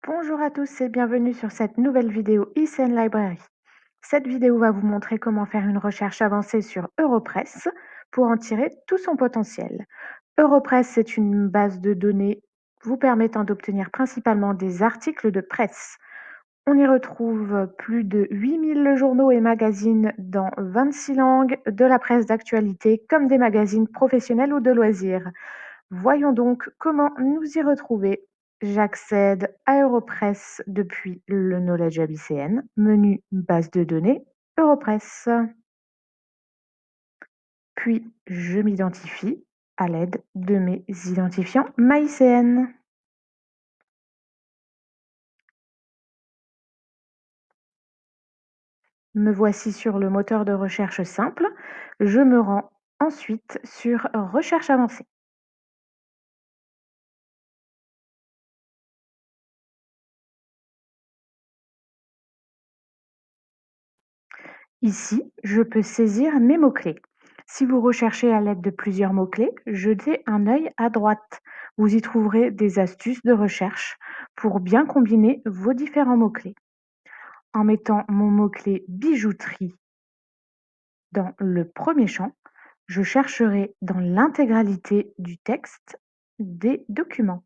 Bonjour à tous et bienvenue sur cette nouvelle vidéo eSN Library. Cette vidéo va vous montrer comment faire une recherche avancée sur Europress pour en tirer tout son potentiel. Europress, c'est une base de données vous permettant d'obtenir principalement des articles de presse. On y retrouve plus de 8000 journaux et magazines dans 26 langues, de la presse d'actualité comme des magazines professionnels ou de loisirs. Voyons donc comment nous y retrouver. J'accède à Europress depuis le Knowledge Hub ICN, menu base de données, Europress. Puis je m'identifie à l'aide de mes identifiants MyICN. Me voici sur le moteur de recherche simple. Je me rends ensuite sur Recherche avancée. Ici, je peux saisir mes mots-clés. Si vous recherchez à l'aide de plusieurs mots-clés, jetez un œil à droite. Vous y trouverez des astuces de recherche pour bien combiner vos différents mots-clés. En mettant mon mot-clé bijouterie dans le premier champ, je chercherai dans l'intégralité du texte des documents.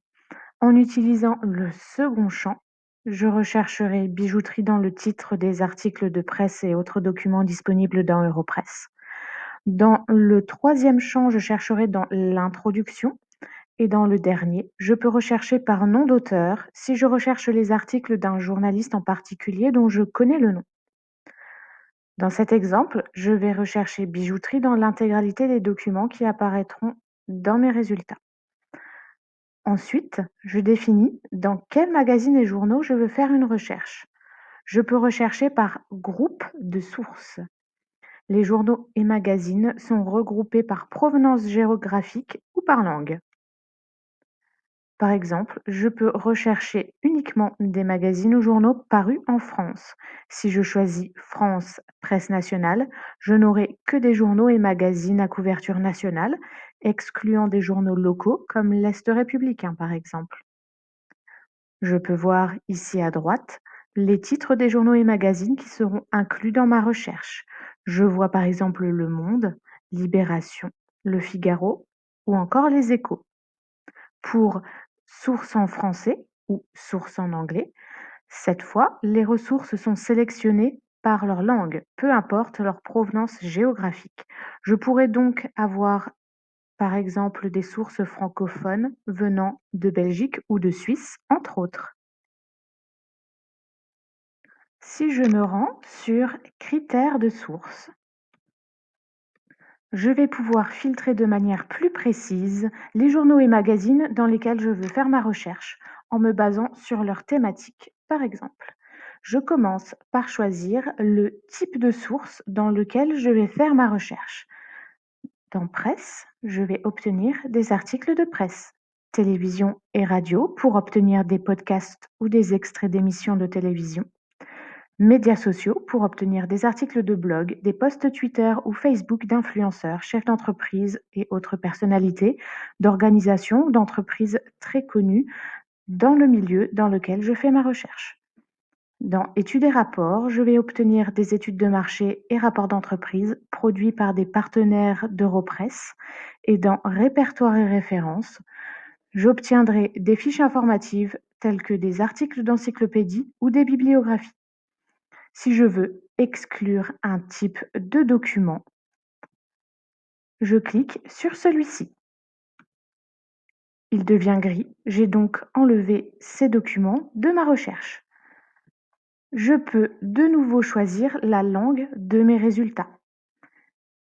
En utilisant le second champ, je rechercherai bijouterie dans le titre des articles de presse et autres documents disponibles dans Europress. Dans le troisième champ, je chercherai dans l'introduction et dans le dernier, je peux rechercher par nom d'auteur si je recherche les articles d'un journaliste en particulier dont je connais le nom. Dans cet exemple, je vais rechercher bijouterie dans l'intégralité des documents qui apparaîtront dans mes résultats. Ensuite, je définis dans quels magazines et journaux je veux faire une recherche. Je peux rechercher par groupe de sources. Les journaux et magazines sont regroupés par provenance géographique ou par langue. Par exemple, je peux rechercher uniquement des magazines ou journaux parus en France. Si je choisis France Presse nationale, je n'aurai que des journaux et magazines à couverture nationale, excluant des journaux locaux comme l'Est républicain par exemple. Je peux voir ici à droite les titres des journaux et magazines qui seront inclus dans ma recherche. Je vois par exemple Le Monde, Libération, Le Figaro ou encore Les Échos. Pour sources en français ou sources en anglais, cette fois, les ressources sont sélectionnées par leur langue, peu importe leur provenance géographique. Je pourrais donc avoir par exemple des sources francophones venant de Belgique ou de Suisse, entre autres. Si je me rends sur Critères de source, je vais pouvoir filtrer de manière plus précise les journaux et magazines dans lesquels je veux faire ma recherche en me basant sur leur thématique. Par exemple, je commence par choisir le type de source dans lequel je vais faire ma recherche. Dans Presse, je vais obtenir des articles de presse. Télévision et radio pour obtenir des podcasts ou des extraits d'émissions de télévision. Médias sociaux pour obtenir des articles de blog, des posts Twitter ou Facebook d'influenceurs, chefs d'entreprise et autres personnalités, d'organisations ou d'entreprises très connues dans le milieu dans lequel je fais ma recherche. Dans Études et rapports, je vais obtenir des études de marché et rapports d'entreprise produits par des partenaires d'Europress. Et dans Répertoire et références, j'obtiendrai des fiches informatives telles que des articles d'encyclopédie ou des bibliographies. Si je veux exclure un type de document, je clique sur celui-ci. Il devient gris, j'ai donc enlevé ces documents de ma recherche. Je peux de nouveau choisir la langue de mes résultats.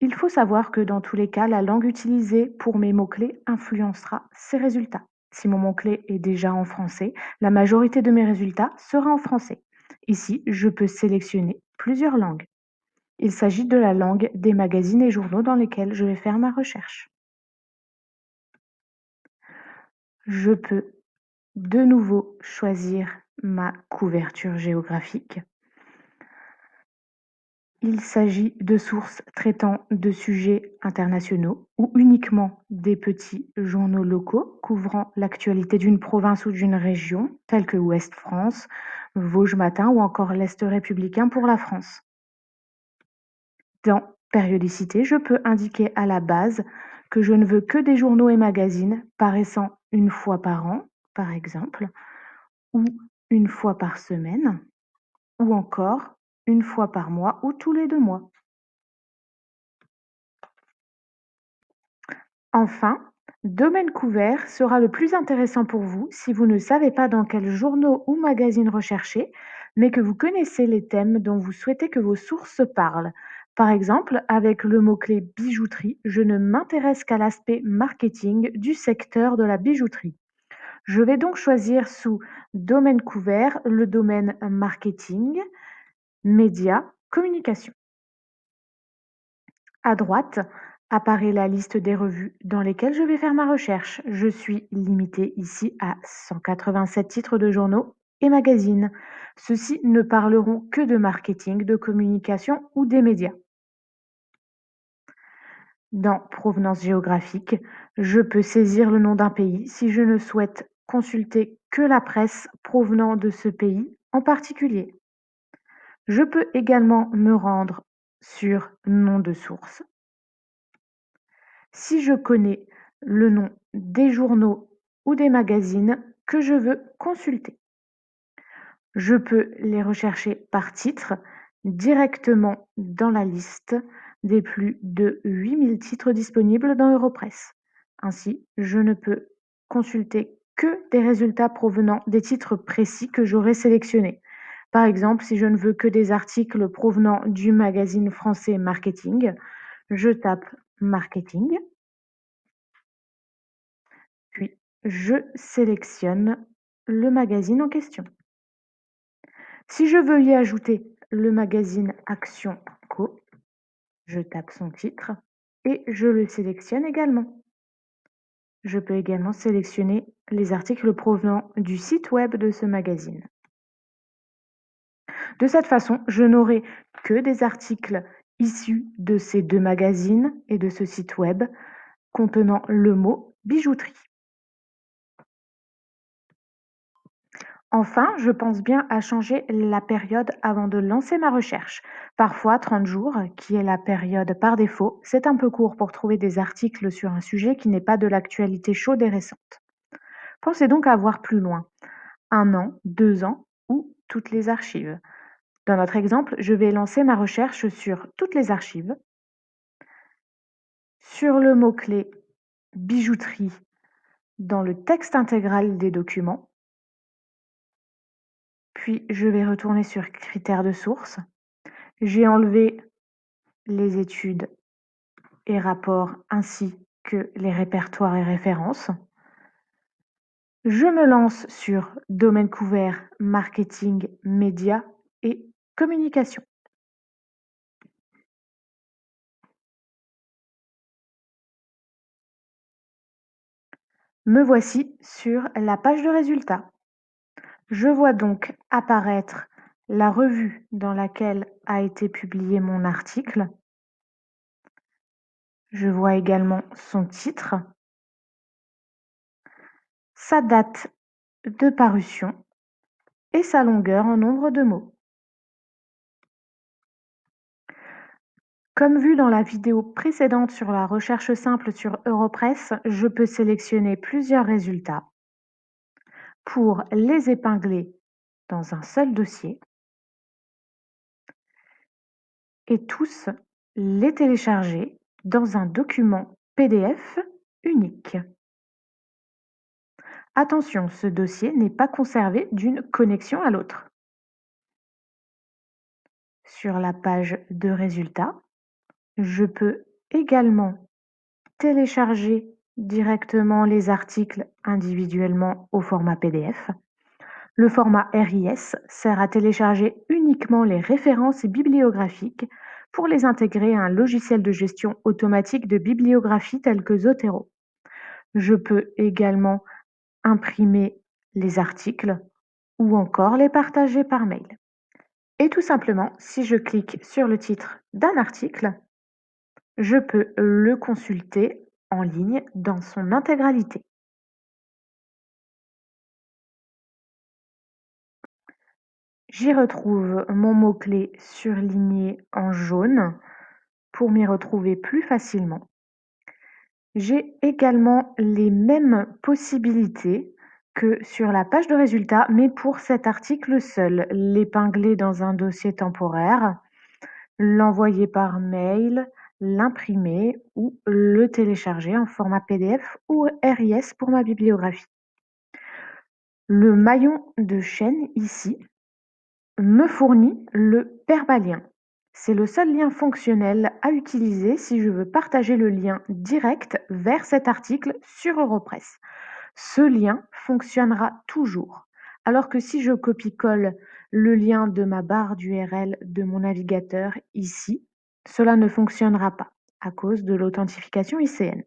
Il faut savoir que dans tous les cas, la langue utilisée pour mes mots-clés influencera ces résultats. Si mon mot-clé est déjà en français, la majorité de mes résultats sera en français. Ici, je peux sélectionner plusieurs langues. Il s'agit de la langue des magazines et journaux dans lesquels je vais faire ma recherche. Je peux de nouveau choisir ma couverture géographique. Il s'agit de sources traitant de sujets internationaux ou uniquement des petits journaux locaux couvrant l'actualité d'une province ou d'une région, telle que Ouest France, Vosges Matin ou encore l'Est républicain pour la France. Dans périodicité, je peux indiquer à la base que je ne veux que des journaux et magazines paraissant une fois par an, par exemple, ou une fois par semaine, ou encore une fois par mois ou tous les 2 mois. Enfin, domaine couvert sera le plus intéressant pour vous si vous ne savez pas dans quels journaux ou magazines rechercher, mais que vous connaissez les thèmes dont vous souhaitez que vos sources parlent. Par exemple, avec le mot-clé bijouterie, je ne m'intéresse qu'à l'aspect marketing du secteur de la bijouterie. Je vais donc choisir sous domaine couvert le domaine marketing, médias, communication. À droite apparaît la liste des revues dans lesquelles je vais faire ma recherche. Je suis limitée ici à 187 titres de journaux et magazines. Ceux-ci ne parleront que de marketing, de communication ou des médias. Dans provenance géographique, je peux saisir le nom d'un pays si je ne souhaite consulter que la presse provenant de ce pays en particulier. Je peux également me rendre sur nom de source si je connais le nom des journaux ou des magazines que je veux consulter. Je peux les rechercher par titre directement dans la liste des plus de 8000 titres disponibles dans Europress. Ainsi, je ne peux consulter que des résultats provenant des titres précis que j'aurai sélectionnés. Par exemple, si je ne veux que des articles provenant du magazine français Marketing, je tape Marketing, puis je sélectionne le magazine en question. Si je veux y ajouter le magazine Action Co, je tape son titre et je le sélectionne également. Je peux également sélectionner les articles provenant du site web de ce magazine. De cette façon, je n'aurai que des articles issus de ces deux magazines et de ce site web contenant le mot bijouterie. Enfin, je pense bien à changer la période avant de lancer ma recherche. Parfois, 30 jours, qui est la période par défaut, c'est un peu court pour trouver des articles sur un sujet qui n'est pas de l'actualité chaude et récente. Pensez donc à voir plus loin, 1 an, 2 ans ou toutes les archives. Dans notre exemple, je vais lancer ma recherche sur toutes les archives, sur le mot-clé bijouterie dans le texte intégral des documents, puis je vais retourner sur critères de source. J'ai enlevé les études et rapports ainsi que les répertoires et références. Je me lance sur domaine couvert, marketing, médias et communication. Me voici sur la page de résultats. Je vois donc apparaître la revue dans laquelle a été publié mon article. Je vois également son titre, sa date de parution et sa longueur en nombre de mots. Comme vu dans la vidéo précédente sur la recherche simple sur Europress, je peux sélectionner plusieurs résultats pour les épingler dans un seul dossier et tous les télécharger dans un document PDF unique. Attention, ce dossier n'est pas conservé d'une connexion à l'autre. Sur la page de résultats, je peux également télécharger directement les articles individuellement au format PDF. Le format RIS sert à télécharger uniquement les références bibliographiques pour les intégrer à un logiciel de gestion automatique de bibliographie tel que Zotero. Je peux également imprimer les articles ou encore les partager par mail. Et tout simplement, si je clique sur le titre d'un article, je peux le consulter en ligne dans son intégralité. J'y retrouve mon mot-clé surligné en jaune pour m'y retrouver plus facilement. J'ai également les mêmes possibilités que sur la page de résultats, mais pour cet article seul. L'épingler dans un dossier temporaire, l'envoyer par mail, l'imprimer ou le télécharger en format PDF ou RIS pour ma bibliographie. Le maillon de chaîne ici me fournit le permalien. C'est le seul lien fonctionnel à utiliser si je veux partager le lien direct vers cet article sur Europress. Ce lien fonctionnera toujours. Alors que si je copie-colle le lien de ma barre d'URL de mon navigateur ici, cela ne fonctionnera pas à cause de l'authentification ICN.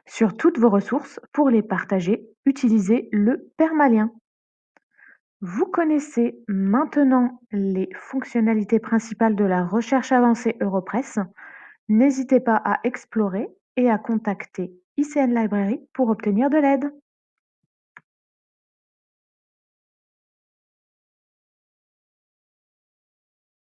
Sur toutes vos ressources, pour les partager, utilisez le permalien. Vous connaissez maintenant les fonctionnalités principales de la recherche avancée Europress. N'hésitez pas à explorer et à contacter ICN Library pour obtenir de l'aide.